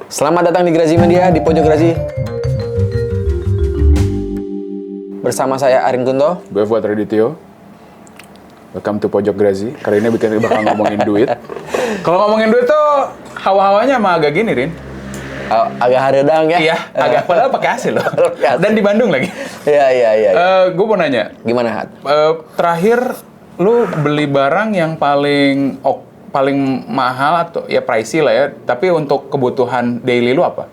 Selamat datang di Grazi Media, di Pojok Grazi. Bersama saya Arin Kunto. Gue Fuad Radityo. Welcome to Pojok Grazi. Kali ini kita bakal ngomongin duit. Kalau ngomongin duit tuh hawa-hawanya emang agak gini, Rin. Agak haredang ya? Iya, agak. Padahal pakai AC loh. Dan di Bandung lagi. Iya. Gue mau nanya. Gimana, Hat? Terakhir, lu beli barang yang paling mahal atau ya pricey lah ya. Tapi untuk kebutuhan daily lu apa?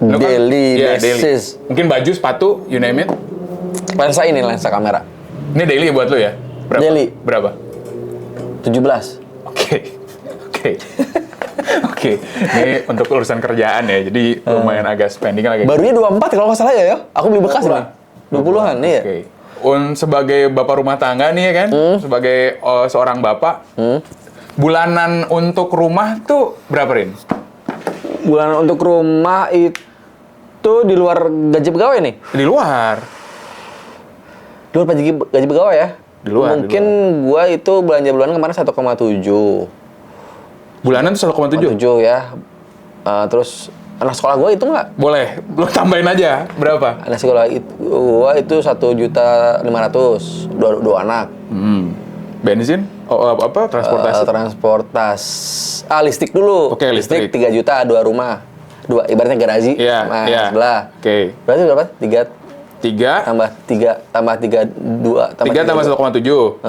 Lu Daily basis. Daily. Mungkin baju, sepatu, you name it. Lensa kamera. Ini daily buat lu ya? Berapa? Daily. Berapa? 17. Oke. Ini untuk urusan kerjaan ya, jadi lumayan agak spending agak. Barunya 24 kalau nggak salah ya? Aku beli bekas nih. 20-an, iya. Oke. Sebagai bapak rumah tangga nih ya kan, sebagai seorang bapak, bulanan untuk rumah tuh berapa, Rin? Bulanan untuk rumah itu di luar gaji pegawai nih? Di luar. Di luar gaji pegawai ya? Di luar. Mungkin gua itu belanja bulanan kemarin 1,7. Bulanan tuh 1,7? 7 ya. Terus anak sekolah gua itu nggak? Boleh, lu tambahin aja. Berapa? Anak sekolah gua itu 1.500.000, dua anak. Bensin? Apa? Transportasi. Listrik dulu. Oke, listrik. 3 juta, 2 rumah. Ibaratnya garaji. Iya. Sebelah. Oke. Berarti berapa? 3 tambah 2 3 tambah 1,7.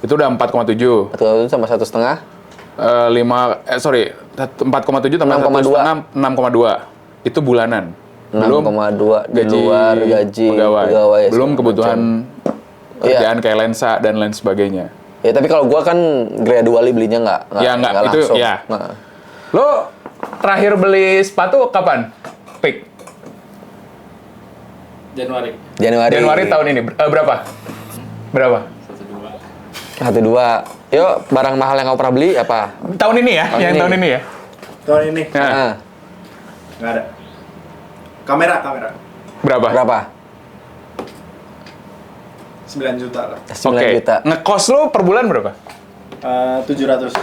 Itu udah 4,7. Atau sama 1,5. 4,7 tambah 6,2. 6,2. Itu bulanan. 6,2 di luar gaji pegawai. Belum segala kebutuhan macam. kerjaan kayak lensa dan lain sebagainya. Ya, tapi kalau gua kan gradually belinya nggak Itu langsung. ya. Lo terakhir beli sepatu kapan? Pick. Januari tahun ini. Berapa? 1,2. Yuk, barang mahal yang kau pernah beli apa? Tahun ini ya? Tahun ini ya? Tahun ini? Nah. Nggak ada. Kamera. Berapa? 9 juta lah. 9 juta. Ngekos lo per bulan berapa? 700.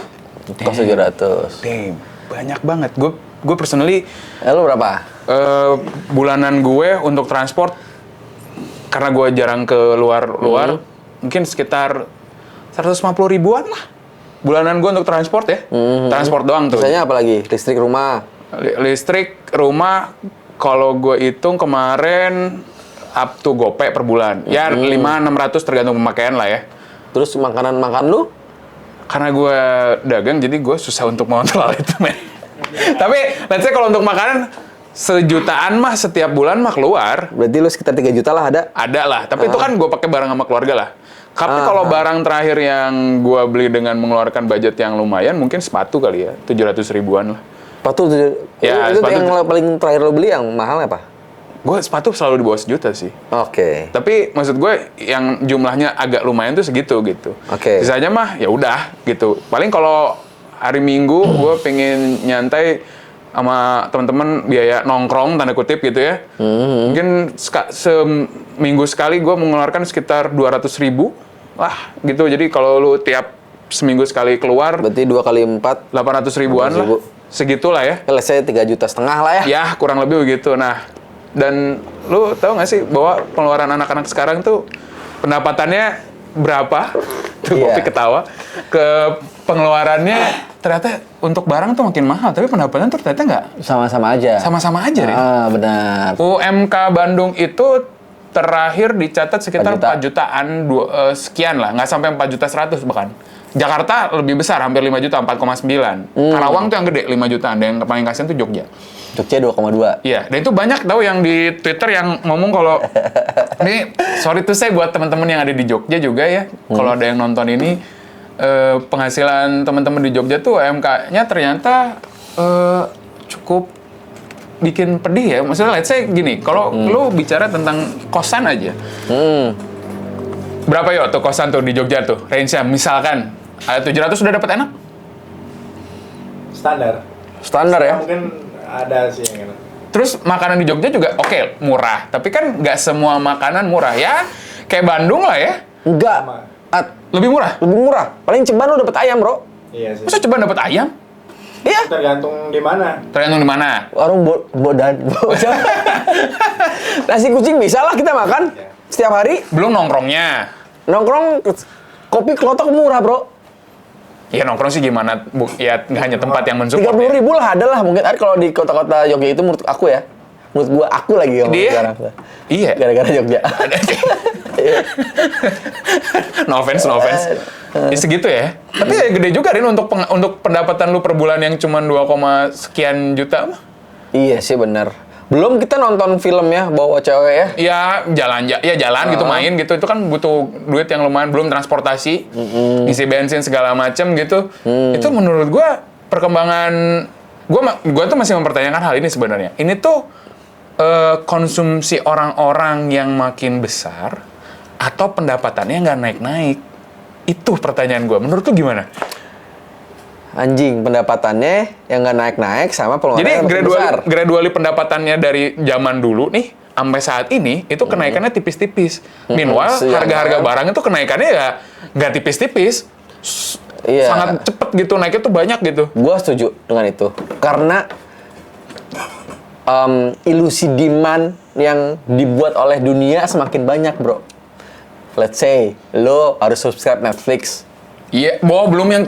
Kos 700. Damn, banyak banget. Gue personally Lu berapa? bulanan gue untuk transport, karena gue jarang ke luar, mungkin sekitar 150 ribuan lah. Bulanan gue untuk transport ya. Transport doang tuh. Biasanya apa lagi? Listrik rumah. Listrik rumah, kalau gue hitung kemarin up to gope per bulan. Ya 500-600 tergantung pemakaian lah ya. Terus makanan lu? Karena gue dagang, jadi gue susah untuk mengontrol itu, men. Tapi, let's say kalau untuk makanan, 1 jutaan mah setiap bulan mah keluar. Berarti lu sekitar 3 juta lah ada? Ada lah, tapi itu kan gue pakai barang sama keluarga lah. Tapi kalau barang terakhir yang gue beli dengan mengeluarkan budget yang lumayan, mungkin sepatu kali ya, 700 ribuan lah. Sepatu? Ya, itu sepatu. yang paling terakhir lu beli yang mahal apa? Gue sepatu selalu di bawah 1 juta sih. Oke. Tapi maksud gue yang jumlahnya agak lumayan tuh segitu gitu. Oke. Sisanya mah ya udah gitu. Paling kalau hari Minggu gue pengen nyantai sama teman-teman, biaya nongkrong tanda kutip gitu ya. Mungkin seminggu sekali gue mengeluarkan sekitar 200.000 lah gitu. Jadi kalau lu tiap seminggu sekali keluar, Berarti 2 kali 4 800 ribuan lah. Segitulah ya. let's say 3,5 juta lah ya. Ya kurang lebih begitu. Nah, dan lu tahu nggak sih bahwa pengeluaran anak-anak sekarang tuh pendapatannya berapa? Tuh Iya. Kopi ketawa. Ke pengeluarannya ternyata untuk barang tuh makin mahal, tapi pendapatan tuh ternyata nggak Sama-sama aja. sama-sama aja deh. Benar. UMK Bandung itu terakhir dicatat sekitar 4 juta. 4 jutaan sekian lah, nggak sampai 4.100.000 bahkan. Jakarta lebih besar, hampir 5 juta, 4,9. Karawang tuh yang gede, 5 jutaan. Dan yang paling kasihan tuh Jogja. Jogja 2,2. Iya, dan itu banyak tahu yang di Twitter yang ngomong kalau ini sorry tuh saya buat teman-teman yang ada di Jogja juga ya. Kalau ada yang nonton ini penghasilan teman-teman di Jogja tuh UMK-nya ternyata cukup bikin pedih ya. Maksudnya let's say gini, kalau lu bicara tentang kosan aja. Berapa yo tuh kosan tuh di Jogja tuh? Range-nya misalkan 700 sudah dapat enak? Standar ya? Mungkin ada sih yang enak. Terus makanan di Jogja juga oke, murah. Tapi kan nggak semua makanan murah ya. Kayak Bandung lah ya. Enggak. Lebih murah? Lebih murah. Paling ceban lu dapet ayam, bro. Iya sih. Masa coba dapat ayam? Iya. Tergantung di mana. Tergantung di mana. Warung bodan. Nasi kucing bisa lah kita makan setiap hari. Belum nongkrongnya. Nongkrong kopi kelotok murah, Bro. Ya nongkrong sih gimana? Ya nggak hanya tempat yang mensupport. 30.000 lah ada lah mungkin ada kalau di kota-kota Jogja itu menurut aku ya. Menurut gua aku lagi ngomong Dia? sekarang. Iya. Gara-gara Jogya. No offense. Ya, segitu ya. Tapi ya gede juga Rin untuk pendapatan lu per bulan yang cuma 2, sekian juta mah. Iya sih benar. Belum kita nonton film ya bawa cewek ya. Ya jalan gitu main gitu itu kan butuh duit yang lumayan, belum transportasi, isi bensin segala macem gitu. Itu menurut gua perkembangan gua tuh masih mempertanyakan hal ini sebenarnya. Ini tuh konsumsi orang-orang yang makin besar atau pendapatannya nggak naik-naik? Itu pertanyaan gua. Menurut lu gimana? Anjing pendapatannya yang nggak naik-naik sama pengeluaran Jadi yang besar. gradually pendapatannya dari zaman dulu nih sampai saat ini itu kenaikannya tipis-tipis. Meanwhile harga-harga barang itu kenaikannya ya nggak tipis-tipis. Iya. Sangat cepet gitu naiknya tuh banyak gitu. Gua setuju dengan itu. Karena ilusi demand yang dibuat oleh dunia semakin banyak, Bro. Let's say lo harus subscribe Netflix. Iya,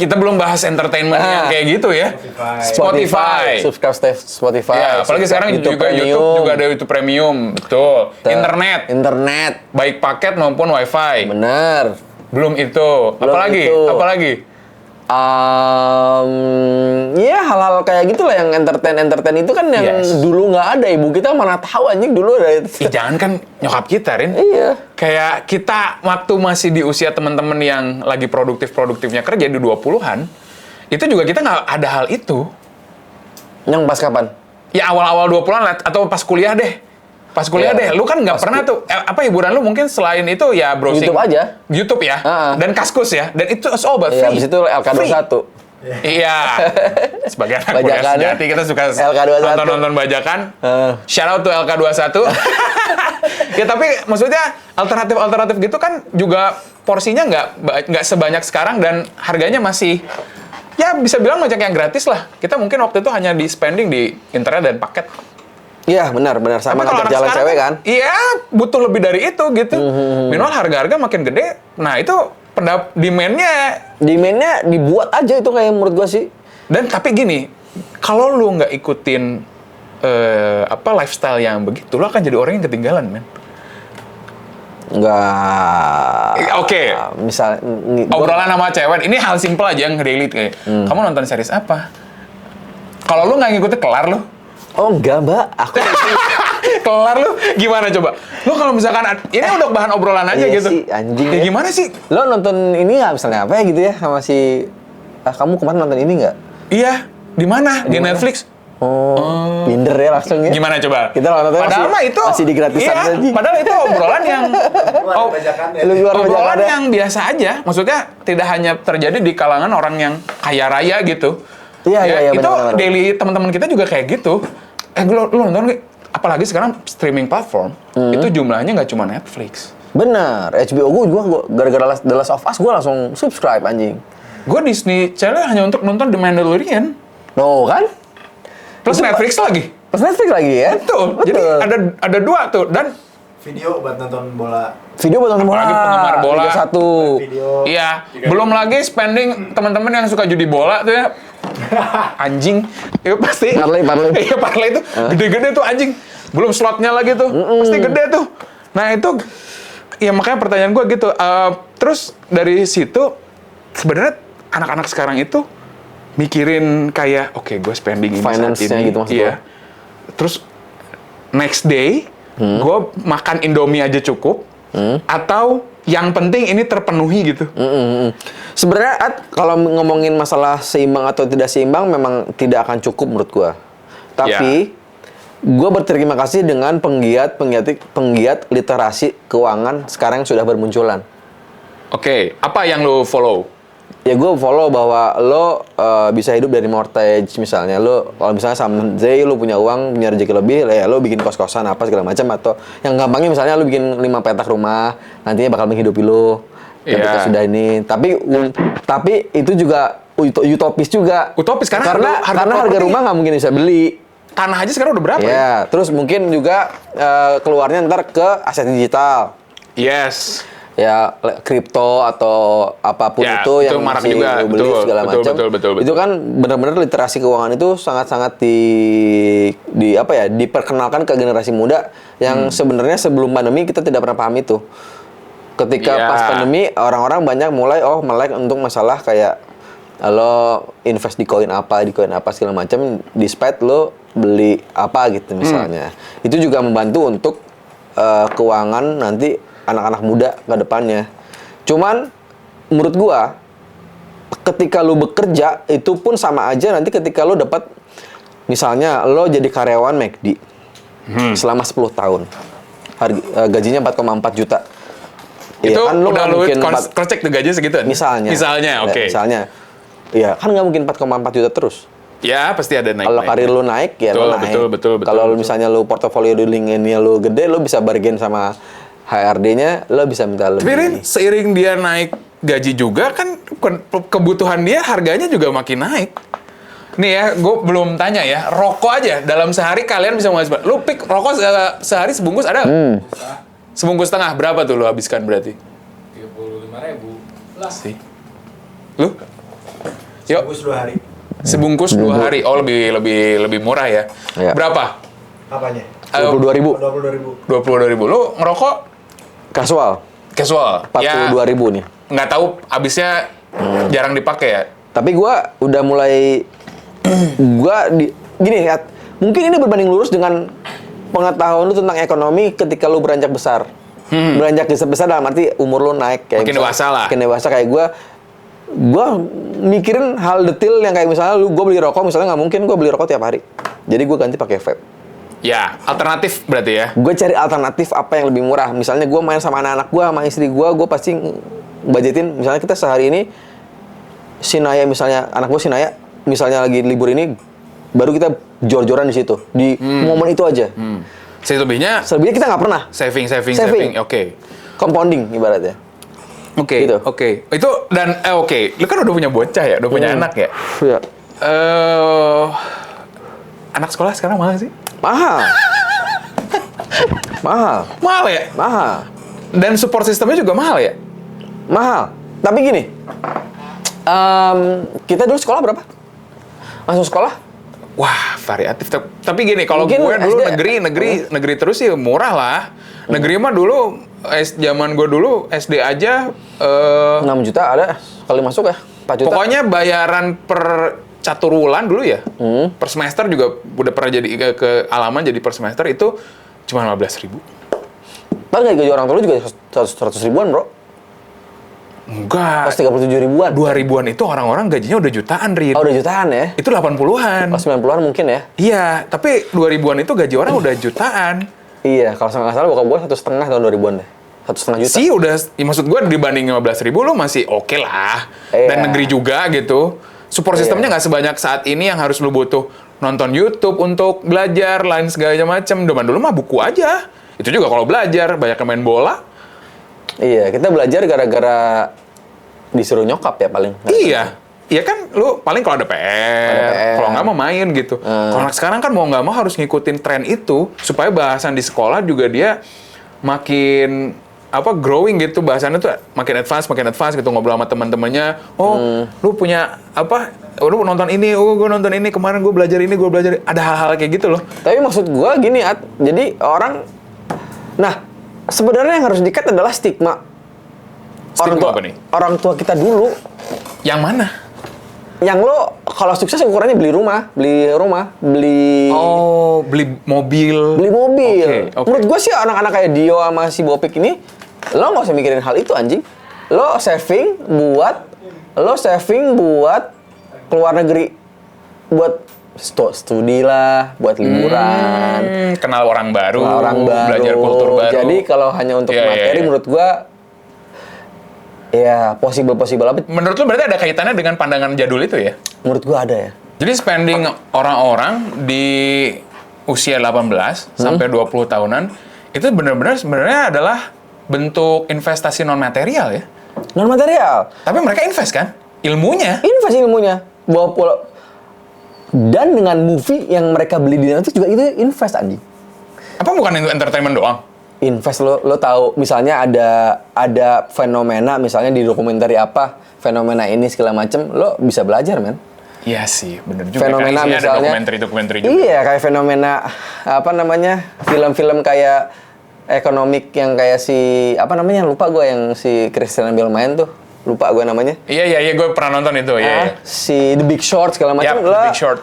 kita belum bahas entertainment yang kayak gitu ya. Spotify. Subscribe Spotify. Ya, apalagi sekarang YouTube juga Premium. YouTube juga ada YouTube Premium, betul. Internet, baik paket maupun WiFi. Bener. Belum itu. Belum Apalagi? itu. Apalagi? Ya hal-hal kayak gitulah yang entertain itu kan yang Yes. dulu nggak ada. Ibu kita mana tahu anjing dulu ada itu. Jangan kan nyokap kita, Rin. Iya. Kayak kita waktu masih di usia teman-teman yang lagi produktifnya kerja di 20-an, itu juga kita nggak ada hal itu. Yang pas kapan? Ya awal-awal 20-an lah, atau pas kuliah deh. Pas kuliah Iya. deh, lu kan nggak pernah tuh, apa hiburan lu mungkin selain itu ya browsing. YouTube aja. YouTube ya, dan Kaskus ya, dan itu all about Iya, free. habis itu LK21. Iya. Sebagai anak kuliah Bajakannya sejati, kita suka LK21. nonton bajakan. Shout out to LK21. Ya tapi maksudnya alternatif gitu kan juga porsinya nggak sebanyak sekarang dan harganya masih ya bisa bilang macam yang gratis lah. Kita mungkin waktu itu hanya di spending di internet dan paket. Iya, benar sama Tapi kalau ngajak anak jalan sekarang cewek kan. Iya, butuh lebih dari itu gitu. Minimal harga-harga makin gede. Nah itu demand-nya. Demand-nya dibuat aja itu kayak menurut gua sih. Dan tapi gini, kalau lu nggak ikutin lifestyle yang begitu, lu akan jadi orang yang ketinggalan, men. Nggak. Oke. Misal Obrolan sama cewek, ini hal simple aja yang relate kayak. Kamu nonton series apa? Kalau lu nggak ngikutin, kelar lu. Oh enggak, Mbak. Aku Kelar lu, gimana coba? Lu kalau misalkan, ini udah bahan obrolan aja iya gitu. sih, anjing Ya ya. gimana sih? Lo nonton ini nggak misalnya apa ya gitu ya sama si kamu kemarin nonton ini nggak? Iya, di mana? Di mana? Netflix. Oh, minder ya langsung ya. Gimana coba? Kita nonton Padahal mah itu masih di gratisan iya, aja. padahal itu obrolan yang Keluar bajakannya. Lu keluar obrolan bajakannya. yang biasa aja. Maksudnya tidak hanya terjadi di kalangan orang yang kaya raya gitu. Iya, Ya, iya, itu benar-benar. daily teman-teman kita juga kayak gitu. Lu nonton nggak? Apalagi sekarang streaming platform itu jumlahnya nggak cuma Netflix. Benar, HBO gua gara-gara The Last of Us gua langsung subscribe anjing. Gue Disney Channel hanya untuk nonton The Mandalorian. No kan? Plus Itu Netflix lagi. Pas Netflix lagi ya? Betul. Jadi ada dua tuh dan Video buat nonton bola. Video buat nonton bola. apalagi penggemar bola. Liga 1. Video. Iya, belum lagi spending teman-teman yang suka judi bola tuh ya. Anjing. Itu pasti. Parlay. Iya, parlay itu gede-gede tuh anjing. Belum slotnya lagi tuh. Pasti gede tuh. Nah, itu ya makanya pertanyaan gue gitu. Terus dari situ sebenarnya anak-anak sekarang itu mikirin kayak oke, gue spending ini saat Finance-nya ini. gitu maksud Iya. Terus next day gue makan Indomie aja cukup atau yang penting ini terpenuhi gitu. Sebenarnya kalau ngomongin masalah seimbang atau tidak seimbang memang tidak akan cukup menurut gua. Tapi gua berterima kasih dengan penggiat literasi keuangan sekarang yang sudah bermunculan. Oke, apa yang lo follow? Ya gue follow bahwa lo bisa hidup dari mortgage misalnya. Lo kalau misalnya someday lo punya uang, punya rezeki lebih, ya lo bikin kos-kosan apa segala macam, atau yang gampangnya misalnya lo bikin 5 petak rumah, nantinya bakal menghidupi lo ketika Iya. sudah ini. Tapi itu juga utopis juga. Utopis, karena karena harga harga properti- rumah nggak mungkin bisa beli. Tanah aja sekarang udah berapa ya? Ya, terus mungkin juga keluarnya ntar ke aset digital. Yes. Ya kripto atau apapun Ya, itu itu yang marak masih juga. lu beli Betul, segala betul, macam. betul. Itu kan benar-benar literasi keuangan itu sangat-sangat di apa ya, diperkenalkan ke generasi muda yang sebenarnya sebelum pandemi kita tidak pernah paham itu. Ketika Iya. pas pandemi orang-orang banyak mulai melek untuk masalah kayak lo invest di koin apa segala macam, di spend lo beli apa gitu misalnya. Itu juga membantu untuk keuangan nanti anak-anak muda ke depannya. Cuman menurut gua ketika lu bekerja itu pun sama aja nanti ketika lu dapat misalnya lo jadi karyawan McD selama 10 tahun. Gajinya 4,4 juta. Itu Ya kan, lu udah nggak lu mungkin cross-check tuh gaji segitu? misalnya. Oke. Misalnya. Iya, kan nggak mungkin 4,4 juta terus. Ya, pasti ada naik. Kalau karir lu naik, ya Betul, lu naik. betul. Kalau misalnya lu portofolio di LinkedIn-nya lu gede, lu bisa bargain sama HRD-nya, lu bisa minta lebih. Tapi Rin, seiring dia naik gaji juga kan kebutuhan dia harganya juga makin naik. Nih ya, gue belum tanya ya, rokok aja dalam sehari kalian bisa menghabiskan. Lu pick rokok sehari sebungkus ada nggak? Sebungkus setengah berapa tuh lu habiskan berarti? 35.000 lah. Sih. Lu? Yuk, Bagus 2 hari. sebungkus 2 hari. Oh, lebih murah ya. Iya. Berapa? Apanya? 22.000 22.000. 22.000. Lu ngerokok kasual. casual? 42.000 nih. Nggak tahu habisnya jarang dipakai ya. Tapi gua udah mulai gini ya, mungkin ini berbanding lurus dengan pengetahuan lu tentang ekonomi ketika lu beranjak besar. Beranjak besar dalam arti umur lu naik kayak Makin dewasa lah. Makin dewasa kayak gua mikirin hal detail yang kayak misalnya gua beli rokok misalnya nggak mungkin gua beli rokok tiap hari. Jadi gua ganti pakai vape. Ya, alternatif berarti ya. Gue cari alternatif apa yang lebih murah. Misalnya gue main sama anak-anak gue, sama istri gue pasti budgetin. Misalnya kita sehari ini, Sinaya misalnya, anak gue Sinaya, misalnya lagi libur ini, baru kita jor-joran di situ. Di momen itu aja. Selebihnya Selebihnya kita nggak pernah. saving. Saving. Oke. Compounding ibaratnya. Oke. Gitu. Oke. Itu dan oke. Lu kan udah punya bocah ya, udah punya anak ya. Iya. Anak sekolah sekarang mahal sih? Mahal. Mahal. Mahal ya? Mahal. Dan support sistemnya juga mahal ya? Mahal. Tapi gini, kita dulu sekolah berapa? Masuk sekolah? Wah, variatif. Tapi gini, kalau gue Mungkin dulu SD. negeri terus sih murah lah. Negeri mah dulu zaman gue dulu SD aja 6 juta ada kali masuk ya? 4 juta? pokoknya bayaran per catur wulan dulu ya. Per semester juga udah pernah jadi ke alaman jadi per semester itu cuma 15.000. Padahal gaji orang tua lu juga 100 ribuan, bro. Enggak. Pas 37 ribuan. 2 ribuan itu orang-orang gajinya udah jutaan, Rin. Oh, udah jutaan ya? Itu 80-an. Pas 90-an mungkin ya? Iya, tapi 2 ribuan itu gaji orang udah jutaan. Iya, kalau nggak salah bokap gue 1,5 tahun 2000-an deh. 1,5 juta. Sih udah, ya maksud gue dibanding 15.000 lu masih oke lah. Iya. Dan negeri juga gitu. Support sistemnya nggak sebanyak saat ini yang harus lu butuh nonton YouTube untuk belajar, lain segala macam. Zaman dulu mah buku aja. Itu juga kalau belajar, banyak yang main bola. Iya, kita belajar gara-gara disuruh nyokap ya paling. Iya. Iya kan, lu paling kalau ada PR, kalau nggak mau main gitu. Kalau anak sekarang kan mau nggak mau harus ngikutin tren itu, supaya bahasan di sekolah juga dia makin growing gitu, bahasannya tuh makin advance gitu, ngobrol sama teman-temannya. Oh, lu punya apa? Lu nonton ini, gue nonton ini, kemarin gue belajar ini, gue belajar. Ada hal-hal kayak gitu loh. Tapi maksud gue gini, At. Jadi orang, nah sebenarnya yang harus dikat adalah stigma. Stigma apa nih? Orang tua kita dulu. Yang mana? Yang lo kalau sukses ukurannya beli rumah, Oh, beli mobil. beli mobil. Oke. Menurut gue sih anak-anak kayak Dio sama si Bopik ini, lo nggak usah mikirin hal itu anjing. Lo saving buat keluar negeri, buat studi lah, buat liburan, Kenal orang baru, belajar belajar kultur baru. Jadi kalau hanya untuk Iya, materi, iya. menurut gue, ya possible apa? Menurut lu berarti ada kaitannya dengan pandangan jadul itu ya? Menurut gue ada ya. Jadi spending orang-orang di usia 18 sampai 20 tahunan itu benar-benar sebenarnya adalah bentuk investasi non material ya. Non material. Tapi mereka invest kan? ilmunya. Invest ilmunya. Bawa pola. Dan dengan movie yang mereka beli di Netflix juga itu invest anjing. Apa bukan itu entertainment doang? Invest lo tahu misalnya ada fenomena misalnya di dokumenter apa fenomena ini segala macem lo bisa belajar men. Iya sih, bener juga. Fenomena Kan isinya misalnya ada dokumenter juga. Iya kayak fenomena apa namanya film-film kayak ekonomik yang kayak si apa namanya lupa gue yang si Christian Bale main tuh lupa gue namanya. Iya, gue pernah nonton itu. Iya. Si The Big Short segala macam The Big Short.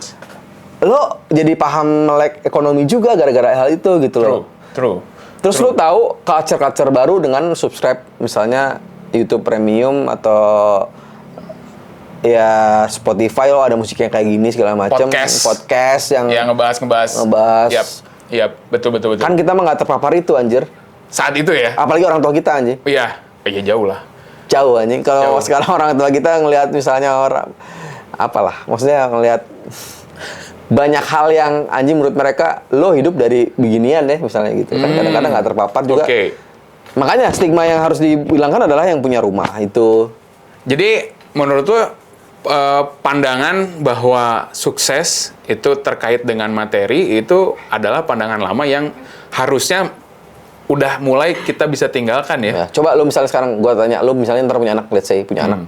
Lo jadi paham melek ekonomi juga gara-gara hal itu gitu loh. True. Terus lo tahu culture baru dengan subscribe misalnya YouTube Premium atau ya Spotify lo ada musiknya kayak gini segala macam. Podcast yang ngebahas. Yap, betul. Kan kita mah nggak terpapar itu anjir. Saat itu ya. Apalagi orang tua kita anjir. Iya jauh lah. Jauh anjing. Kalau sekarang orang tua kita ngelihat misalnya orang apalah, maksudnya ngelihat banyak hal yang anjing menurut mereka lo hidup dari beginian deh misalnya gitu. Kan kadang-kadang nggak terpapar juga. Oke. Makanya stigma yang harus dihilangkan adalah yang punya rumah itu. Jadi menurut lo pandangan bahwa sukses itu terkait dengan materi itu adalah pandangan lama yang harusnya udah mulai kita bisa tinggalkan ya. Ya, coba lo misalnya sekarang gua tanya lo misalnya ntar punya anak, let's say punya anak.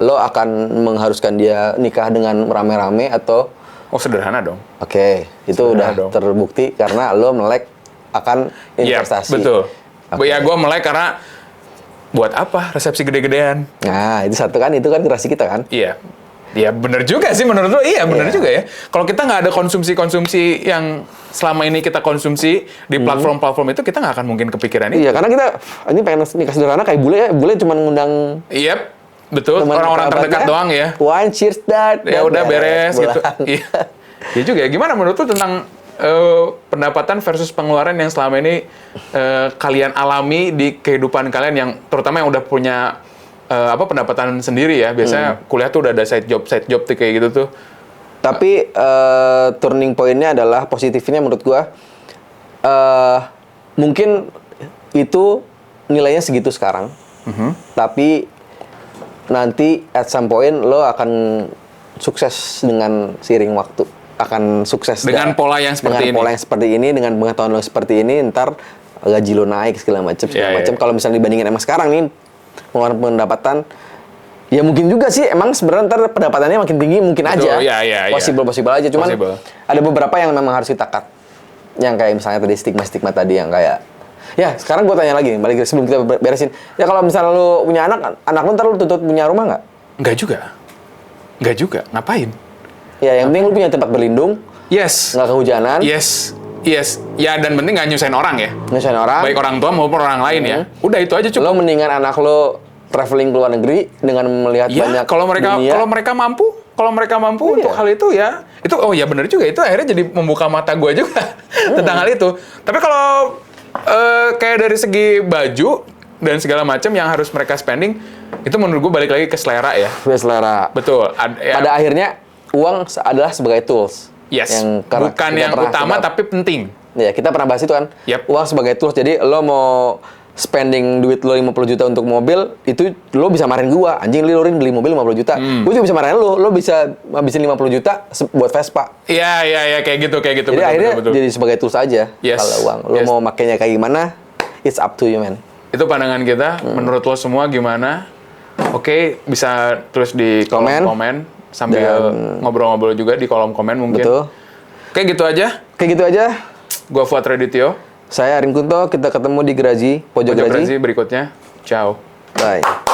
Lo akan mengharuskan dia nikah dengan rame-rame atau sederhana dong. Oke, itu Sederhana udah dong. terbukti karena lo melek akan investasi. Iya, betul. Oke. Ya gue melek karena buat apa resepsi gede-gedean? Nah, itu satu kan, itu kan generasi kita kan. Iya. Ya bener juga sih menurut lo, iya bener Iya. juga ya. Kalau kita nggak ada konsumsi-konsumsi yang selama ini kita konsumsi di platform-platform itu, kita nggak akan mungkin kepikiran itu. Iya, karena kita ini pengen nikah sederhana kayak bule ya. Bule cuma ngundang Iya, betul. teman Orang-orang terdekat kerabatnya. doang ya. Wine, cheers, dad. Ya udah beres gitu. pulang. Iya. Ya juga ya. Gimana menurut lo tentang pendapatan versus pengeluaran yang selama ini kalian alami di kehidupan kalian yang terutama yang udah punya pendapatan sendiri ya. Biasanya kuliah tuh udah ada side job tuh kayak gitu tuh. Tapi turning point-nya adalah positifnya menurut gua mungkin itu nilainya segitu sekarang. Tapi nanti at some point lo akan sukses dengan seiring waktu. Akan sukses Dengan pola yang seperti dengan ini. pola yang seperti ini, dengan pengetahuan lo seperti ini, ntar gaji lo naik segala macam. Iya. Kalau misalnya dibandingin emang sekarang nih pengeluaran pendapatan, ya mungkin juga sih emang sebenarnya ntar pendapatannya makin tinggi mungkin Betul, aja. iya. Possible aja. Cuman Possible. ada beberapa yang memang harus kita cut. Yang kayak misalnya tadi stigma tadi yang kayak ya sekarang gue tanya lagi balik sebelum kita beresin. Ya kalau misalnya lu punya anak lu ntar lu tuntut punya rumah nggak? Nggak juga. Ngapain? Ya yang penting lu punya tempat berlindung, Yes. nggak kehujanan, Yes. Ya dan penting nggak nyusahin orang ya. nyusahin orang. Baik orang tua maupun orang lain ya. Udah itu aja cukup. Lo mendingan anak lo traveling ke luar negeri dengan melihat Ya, banyak kalau mereka mampu Iya. untuk hal itu ya. Itu ya benar juga, itu akhirnya jadi membuka mata gue juga tentang hal itu. Tapi kalau kayak dari segi baju dan segala macam yang harus mereka spending, itu menurut gue balik lagi ke selera ya. selera. Betul. Pada akhirnya uang adalah sebagai tools. Yes. Karena Bukan kita yang pernah utama coba- tapi penting. Ya, kita pernah bahas itu kan. Yap. Uang sebagai tools. Jadi lo mau spending duit lo 50 juta untuk mobil, itu lo bisa marahin gua. Anjing lu Rin beli mobil 50 juta. Gua juga bisa marahin lo. Lo bisa habisin 50 juta buat Vespa. Iya, kayak gitu. Jadi akhirnya jadi sebagai tools aja. Yes. Kalau uang. Lo Yes. mau makainya kayak gimana, it's up to you, man. Itu pandangan kita. Menurut lo semua gimana? Oke, bisa tulis di kolom komen sambil ngobrol-ngobrol juga di kolom komen mungkin. Betul. Oke, gitu aja. Kayak gitu aja. Gua Fuad Redityo. Saya Arin Kunto. Kita ketemu di Geraji, Pojok Geraji. Berikutnya. Ciao. Bye.